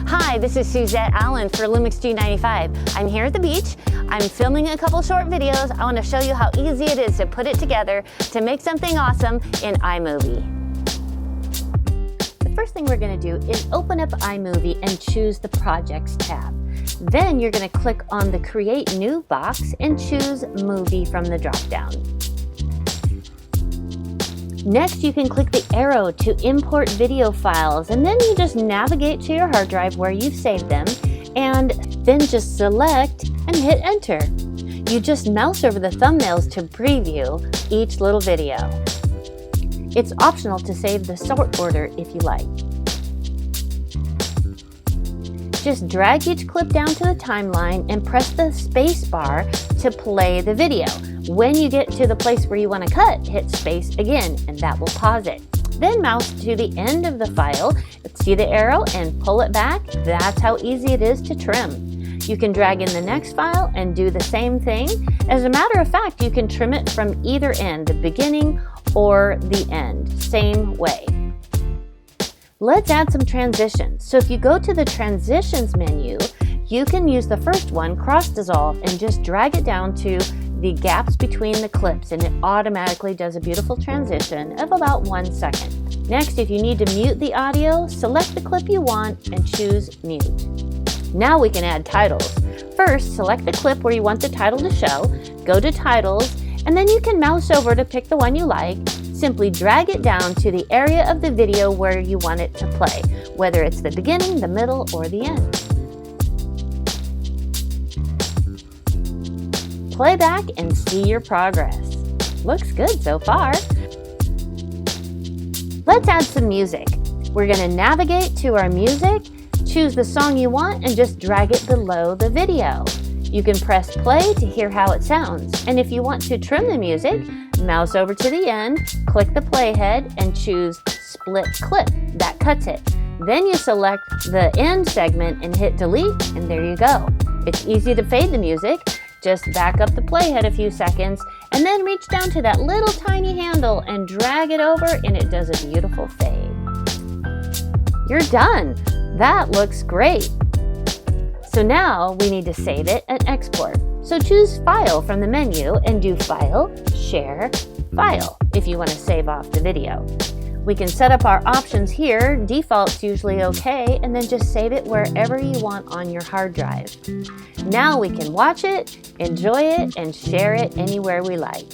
Hi, this is Suzette Allen for LUMIX G95. I'm here at the beach. I'm filming a couple short videos. I want to show you how easy it is to put it together to make something awesome in iMovie. The first thing we're going to do is open up iMovie and choose the Projects tab. Then you're going to click on the Create New box and choose Movie from the drop-down. Next, you can click the arrow to import video files, and then you just navigate to your hard drive where you've saved them, and then just select and hit enter. You just mouse over the thumbnails to preview each little video. It's optional to save the sort order if you like. Just drag each clip down to the timeline and press the space bar to play the video. When you get to the place where you want to cut, hit space again, and that will pause it. Then mouse to the end of the file, see the arrow, and pull it back. That's how easy it is to trim. You can drag in the next file and do the same thing. As a matter of fact, you can trim it from either end, the beginning or the end, same way. Let's add some transitions. So if you go to the Transitions menu, you can use the first one, Cross Dissolve, and just drag it down to the gaps between the clips, and it automatically does a beautiful transition of about 1 second. Next, if you need to mute the audio, select the clip you want and choose Mute. Now we can add titles. First, select the clip where you want the title to show, go to Titles, and then you can mouse over to pick the one you like. Simply drag it down to the area of the video where you want it to play, whether it's the beginning, the middle, or the end. Play back and see your progress. Looks good so far. Let's add some music. We're going to navigate to our music, choose the song you want, and just drag it below the video. You can press play to hear how it sounds. And if you want to trim the music, mouse over to the end, click the playhead, and choose Split Clip. That cuts it. Then you select the end segment and hit delete, and there you go. It's easy to fade the music. Just back up the playhead a few seconds, and then reach down to that little tiny handle and drag it over, and it does a beautiful fade. You're done. That looks great. So now we need to save it and export. So choose File from the menu and do File, Share, File if you want to save off the video. We can set up our options here. Default's usually okay, and then just save it wherever you want on your hard drive. Now we can watch it, enjoy it, and share it anywhere we like.